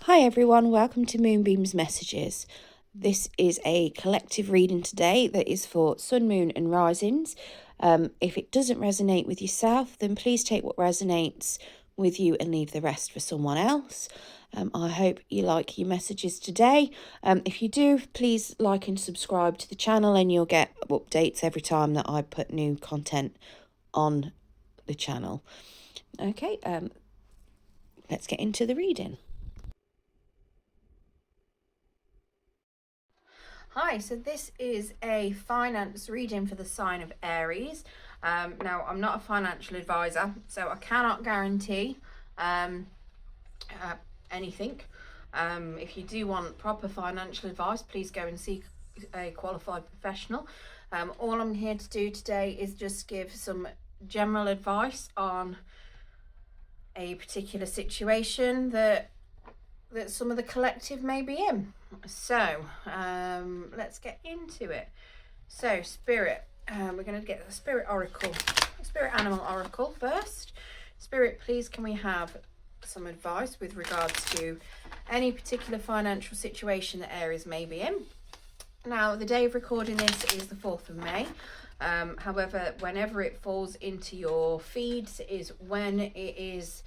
Hi everyone, welcome to Moonbeam's Messages. This is a collective reading today that is for Sun, Moon and Risings. If it doesn't resonate with yourself, then please take what resonates with you and leave the rest for someone else. I hope you like your messages today. If you do, please like and subscribe to the channel and you'll get updates every time that I put new content on the channel. Okay, let's get into the reading. Hi, so this is a finance reading for the sign of Aries. Now, I'm not a financial advisor, so I cannot guarantee anything. If you do want proper financial advice, please go and seek a qualified professional. All I'm here to do today is just give some general advice on a particular situation that some of the collective may be in. So let's get into it. So Spirit, we're going to get the Spirit Animal Oracle first. Spirit, please can we have some advice with regards to any particular financial situation that Aries may be in. Now, the day of recording this is the 4th of May. However, whenever it falls into your feeds is when it is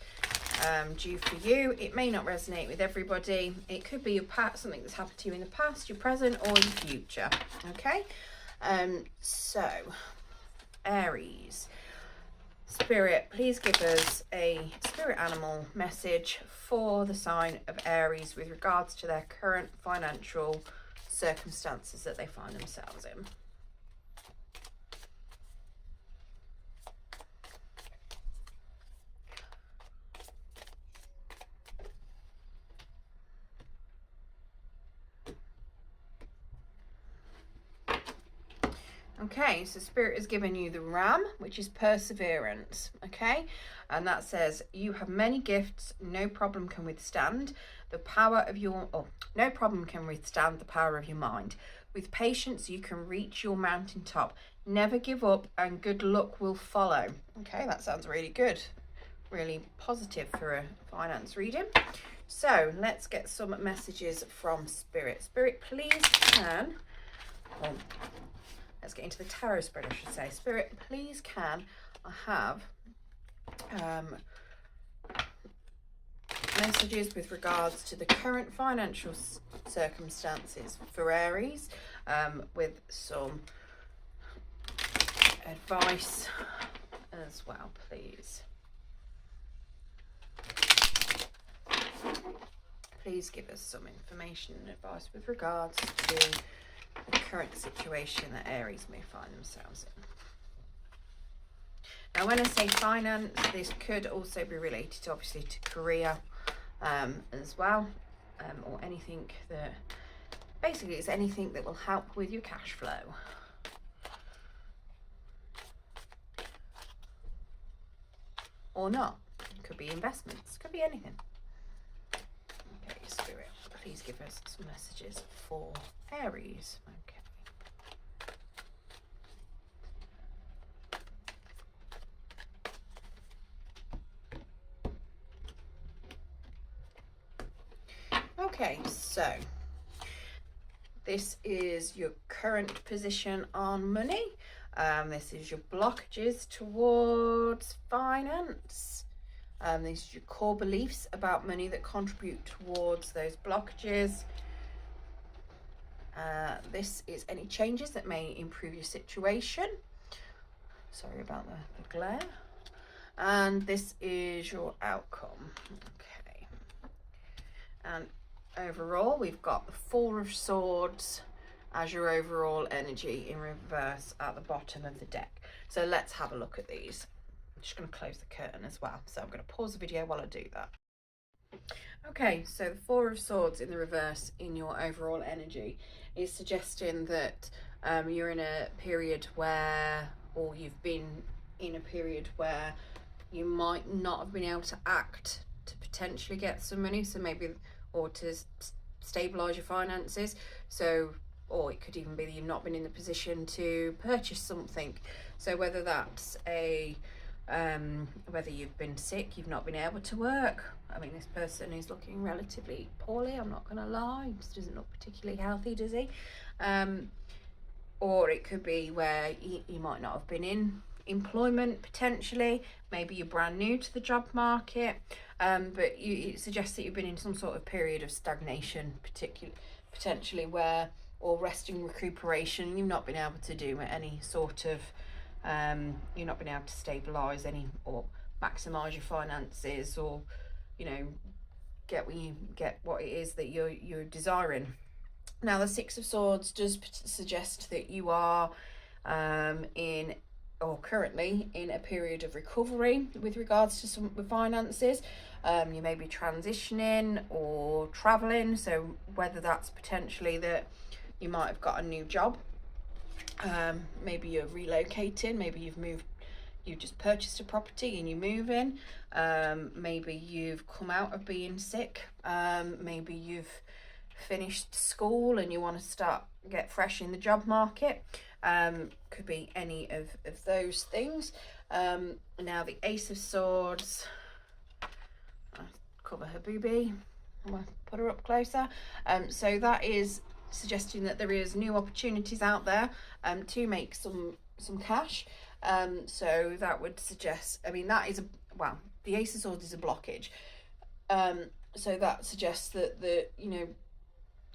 due for you. It may not resonate with everybody. It could be your past, something that's happened to you in the past, your present, or your future. Okay, so Aries, Spirit, please give us a spirit animal message for the sign of Aries with regards to their current financial circumstances that they find themselves in. Okay, so Spirit has given you the Ram, which is perseverance, okay? And that says, you have many gifts, no problem can withstand the power of your, no problem can withstand the power of your mind. With patience, you can reach your mountaintop. Never give up and good luck will follow. Okay, that sounds really good. Really positive for a finance reading. So let's get some messages from Spirit. Spirit, please can... let's get into the tarot spread, I should say. Spirit, please can I have messages with regards to the current financial circumstances for Aries, with some advice as well, please. Please give us some information and advice with regards to the current situation that Aries may find themselves in. Now, when I say finance, this could also be related, obviously, to career as well, or anything that, basically, it's anything that will help with your cash flow. Or not. It could be investments, could be anything. Okay, Spirit, please give us some messages for Aries. Okay, so this is your current position on money. This is your blockages towards finance. These are your core beliefs about money that contribute towards those blockages. This is any changes that may improve your situation. Sorry about the glare. And this is your outcome. Okay. And overall, we've got the Four of Swords as your overall energy in reverse at the bottom of the deck. So let's have a look at these. I'm just going to close the curtain as well. So I'm going to pause the video while I do that. Okay, so the Four of Swords in the reverse in your overall energy is suggesting that you're in a period where, or you've been in a period where you might not have been able to act to potentially get some money. So maybe, or to stabilize your finances. So, or it could even be that you've not been in the position to purchase something. So whether that's a whether you've been sick, you've not been able to work. I mean, this person is looking relatively poorly, I'm not going to lie. He just doesn't look particularly healthy, does he? Or it could be where you might not have been in employment potentially. Maybe you're brand new to the job market, but it suggests that you've been in some sort of period of stagnation, potentially where, or resting recuperation. You've not been able to do any sort of you've not been able to stabilize any or maximize your finances, or get what it is that you're desiring. Now, the Six of Swords does suggest that you are currently in a period of recovery with regards to some finances. You may be transitioning or traveling, so whether that's potentially that you might have got a new job, maybe you're relocating, maybe you've just purchased a property and you're moving, maybe you've come out of being sick, maybe you've finished school and you want to get fresh in the job market. Could be any of those things. Now, the Ace of Swords, I'll cover her boobie, I'm going to put her up closer. So that is suggesting that there is new opportunities out there to make some cash. So that would suggest, I mean, that is the Ace of Swords is a blockage. So that suggests that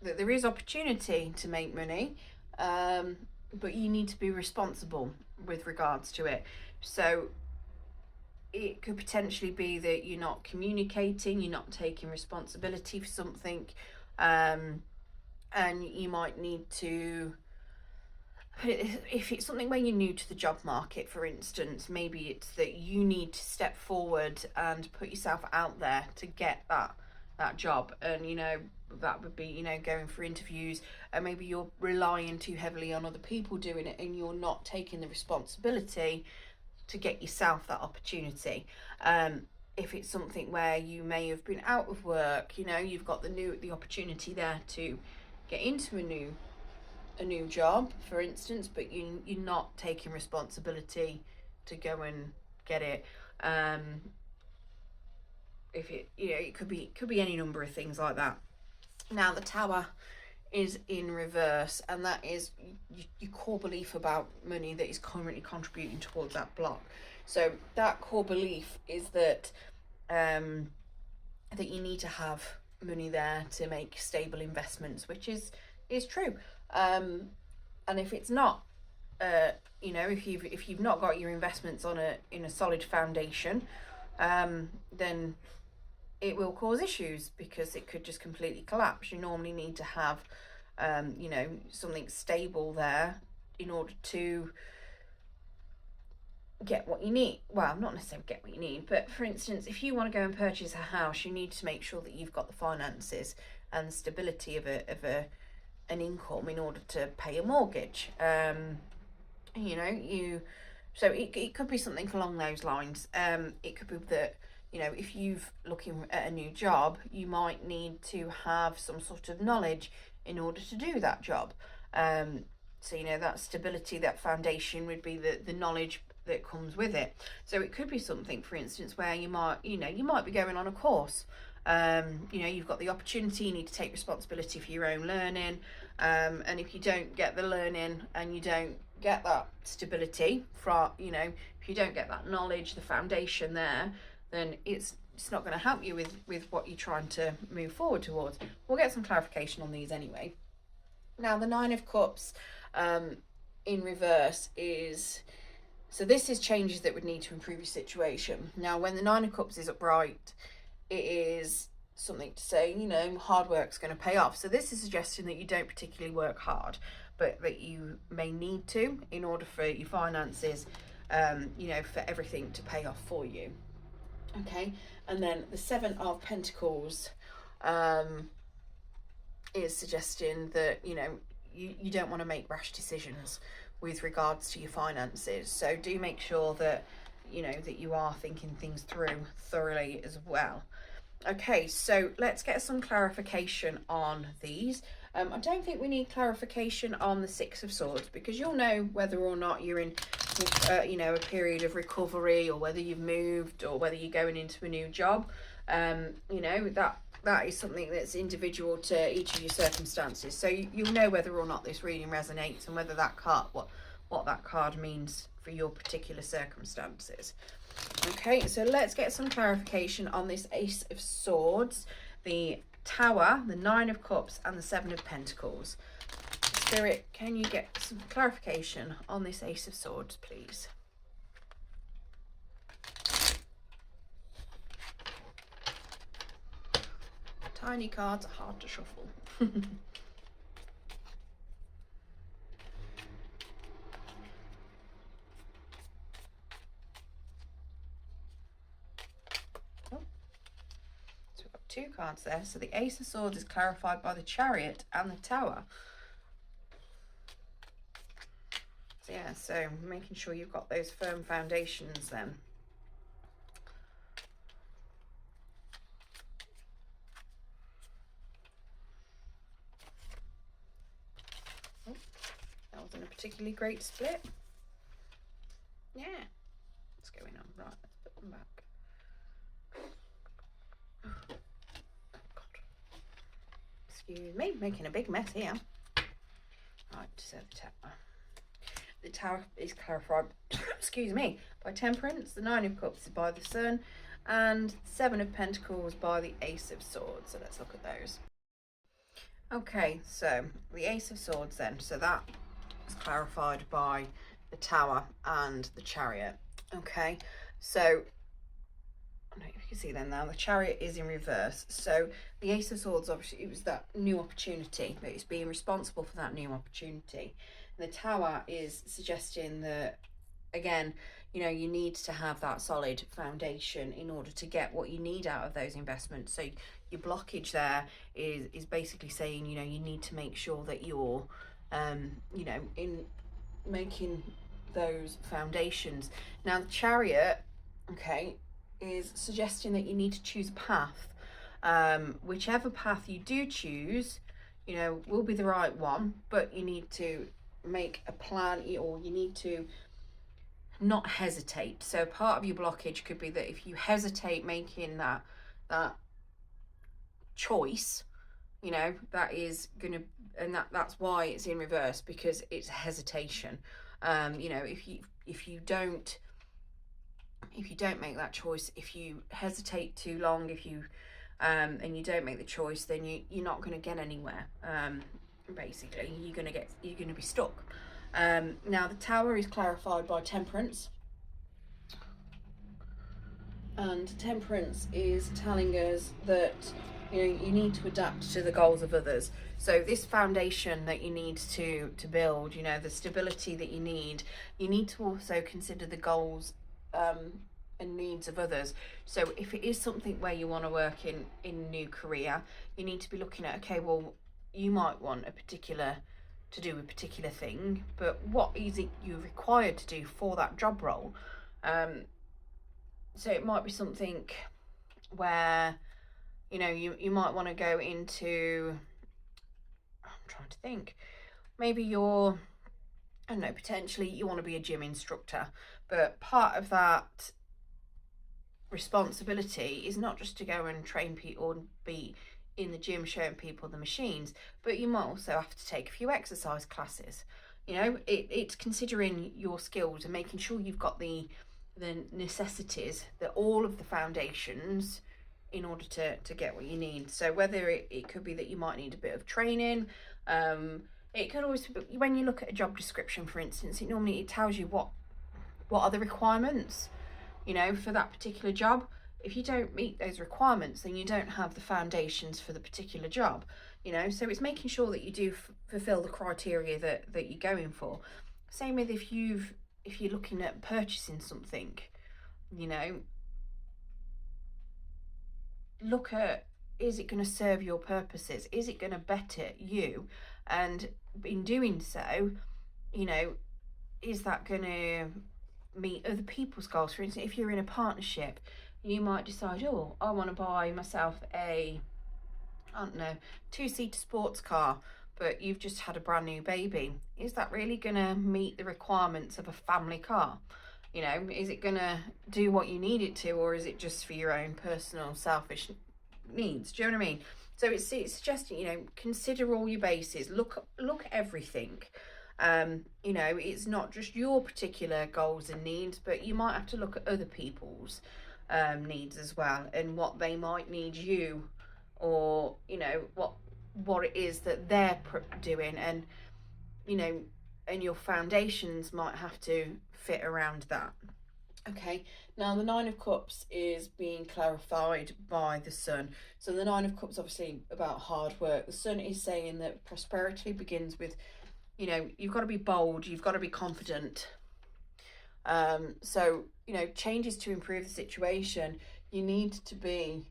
that there is opportunity to make money, but you need to be responsible with regards to it. So it could potentially be that you're not communicating, you're not taking responsibility for something, and you might need to, if it's something where you're new to the job market, for instance, maybe it's that you need to step forward and put yourself out there to get that job. And that would be going for interviews, and maybe you're relying too heavily on other people doing it and you're not taking the responsibility to get yourself that opportunity. If it's something where you may have been out of work, you've got the opportunity there to get into a new job, for instance, but you're not taking responsibility to go and get it. If it could be any number of things like that. Now, the Tower is in reverse, and that is your core belief about money that is currently contributing towards that block. So that core belief is that that you need to have money there to make stable investments, which is true. And if it's not, if you've not got your investments in a solid foundation, then it will cause issues, because it could just completely collapse. You normally need to have something stable there in order to get what you need. Well, not necessarily get what you need, but for instance, if you want to go and purchase a house, you need to make sure that you've got the finances and the stability of an income in order to pay a mortgage. So it could be something along those lines. It could be that if you've looking at a new job, you might need to have some sort of knowledge in order to do that job. So that stability, that foundation would be the knowledge that comes with it. So it could be something, for instance, where you might be going on a course. You've got the opportunity, you need to take responsibility for your own learning. And if you don't get the learning and you don't get that stability if you don't get that knowledge, the foundation there, then it's not going to help you with what you're trying to move forward towards. We'll get some clarification on these anyway. Now, the Nine of Cups in reverse is, so this is changes that would need to improve your situation. Now, when the Nine of Cups is upright, it is something to say, hard work's going to pay off. So this is suggesting that you don't particularly work hard, but that you may need to in order for your finances, for everything to pay off for you. Okay, and then the Seven of Pentacles is suggesting that you don't want to make rash decisions with regards to your finances. So do make sure that that you are thinking things through thoroughly as well. Okay, so let's get some clarification on these. I don't think we need clarification on the Six of Swords, because you'll know whether or not you're in with, you know, a period of recovery, or whether you've moved, or whether you're going into a new job. You know, that is something that's individual to each of your circumstances. So you'll know whether or not this reading resonates, and whether that card, what that card means for your particular circumstances. Okay, so let's get some clarification on this Ace of Swords, the Tower, the Nine of Cups, and the Seven of Pentacles. Spirit, can you get some clarification on this Ace of Swords, please? Tiny cards are hard to shuffle. Two cards there. So the Ace of Swords is clarified by the Chariot and the Tower. So yeah, so making sure you've got those firm foundations then. Oh, that wasn't a particularly great split. Yeah. What's going on? Right, let's put them back. Excuse me, making a big mess here. Right, so the Tower. The Tower is clarified, excuse me, by Temperance. The Nine of Cups is by the Sun, and Seven of Pentacles by the Ace of Swords. So let's look at those. Okay, so the Ace of Swords then. So that is clarified by the Tower and the Chariot. Okay, so I don't know if you can see them now. The Chariot is in reverse. So the Ace of Swords, obviously, it was that new opportunity, but it's being responsible for that new opportunity. And the Tower is suggesting that, again, you know, you need to have that solid foundation in order to get what you need out of those investments. So your blockage there is basically saying, you know, you need to make sure that you're, you know, in making those foundations. Now the Chariot, okay, is suggesting that you need to choose a path. Whichever path you do choose, you know, will be the right one, but you need to make a plan, or you need to not hesitate. So part of your blockage could be that if you hesitate making that choice, you know, that is gonna, and that's why it's in reverse, because it's hesitation. You know, if you don't make that choice, if you hesitate too long, if you and you don't make the choice, then you're not going to get anywhere. Basically, you're going to be stuck. Now the Tower is clarified by Temperance, and Temperance is telling us that, you know, you need to adapt to the goals of others. So this foundation that you need to build, you know, the stability that you need to also consider the goals and needs of others. So if it is something where you want to work in a new career, you need to be looking at, okay, well, you might want to do a particular thing, but what is it you're required to do for that job role? So it might be something where, you know, you might want to go into, I'm trying to think, maybe you're, I don't know, potentially you want to be a gym instructor, but part of that responsibility is not just to go and train people and be in the gym showing people the machines, but you might also have to take a few exercise classes. You know, it's considering your skills and making sure you've got the necessities, that all of the foundations in order to get what you need. So whether it could be that you might need a bit of training, it could always be, when you look at a job description, for instance, it tells you what are the requirements, you know, for that particular job. If you don't meet those requirements, then you don't have the foundations for the particular job, you know. So it's making sure that you do fulfill the criteria that you're going for. Same with if you're looking at purchasing something, you know, look at, is it going to serve your purposes? Is it going to better you? And in doing so, you know, is that going to meet other people's goals? For instance, if you're in a partnership, you might decide, oh, I want to buy myself a, I don't know, 2-seater sports car, but you've just had a brand new baby. Is that really going to meet the requirements of a family car? You know, is it going to do what you need it to, or is it just for your own personal selfish needs? Do you know what I mean? So it's suggesting, you know, consider all your bases, look everything. You know, it's not just your particular goals and needs, but you might have to look at other people's needs as well, and what they might need you, or you know what it is that they're doing, and you know, and your foundations might have to fit around that. Okay, now the Nine of Cups is being clarified by the Sun. So the Nine of Cups obviously about hard work. The Sun is saying that prosperity begins with, you know, you've got to be bold, you've got to be confident. So, you know, changes to improve the situation, you need to be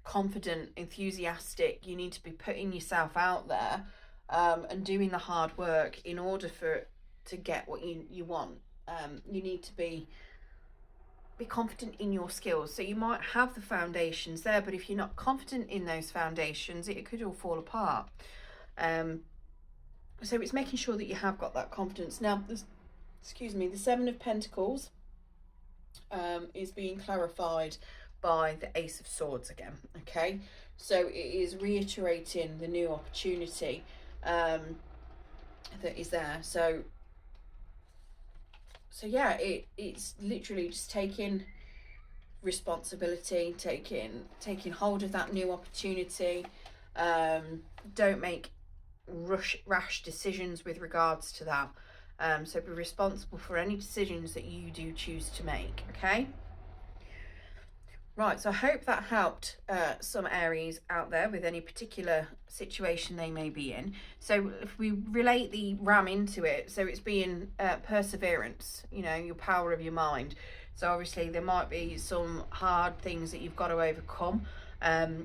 confident, enthusiastic, you need to be putting yourself out there, and doing the hard work in order to get what you want. You need to be confident in your skills. So you might have the foundations there, but if you're not confident in those foundations, it could all fall apart. So it's making sure that you have got that confidence. Now, excuse me, the Seven of Pentacles is being clarified by the Ace of Swords again. Okay, so it is reiterating the new opportunity that is there. So yeah, it's literally just taking responsibility, taking hold of that new opportunity. Don't make rash decisions with regards to that. So be responsible for any decisions that you do choose to make. Okay, right, so I hope that helped some Aries out there with any particular situation they may be in. So if we relate the Ram into it, so it's being perseverance, you know, your power of your mind. So obviously there might be some hard things that you've got to overcome,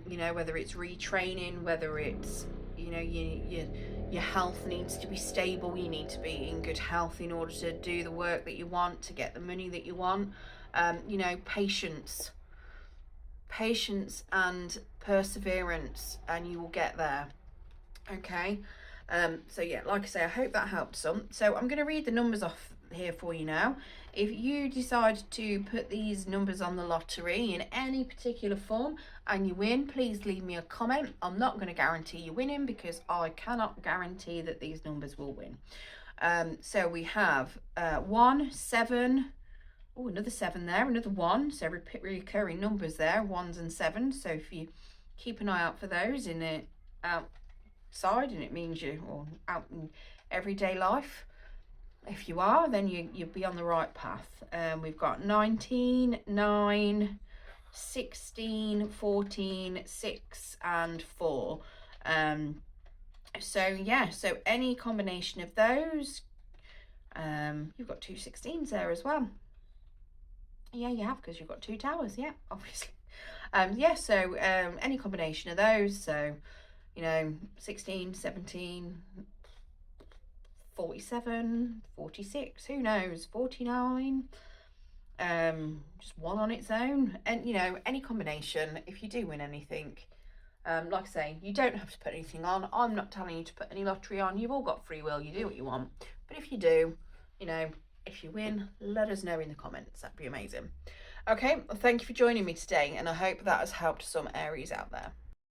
you know, whether it's retraining, whether it's, you know, your health needs to be stable, you need to be in good health in order to do the work that you want, to get the money that you want. You know, patience and perseverance, and you will get there. Okay, so yeah, like I say, I hope that helped some. So I'm going to read the numbers off here for you now. If you decide to put these numbers on the lottery in any particular form and you win, please leave me a comment. I'm not going to guarantee you winning because I cannot guarantee that these numbers will win. So we have 1, 7. Oh, another 7 there, another 1. So recurring numbers there, 1s and 7s. So if you keep an eye out for those in the outside, and it means you're out in everyday life. If you are, then you'll be on the right path. We've got 19, 9, 16, 14, 6 and 4. So yeah, so any combination of those. You've got 2 16s there as well. Yeah, you have, because you've got 2 towers. Yeah, obviously. Yeah, so any combination of those. So, you know, 16, 17, 47, 46, who knows, 49, just 1 on its own. And, you know, any combination, if you do win anything, like I say, you don't have to put anything on. I'm not telling you to put any lottery on. You've all got free will. You do what you want. But if you do, you know, if you win, let us know in the comments. That'd be amazing. Okay, well, thank you for joining me today, and I hope that has helped some Aries out there.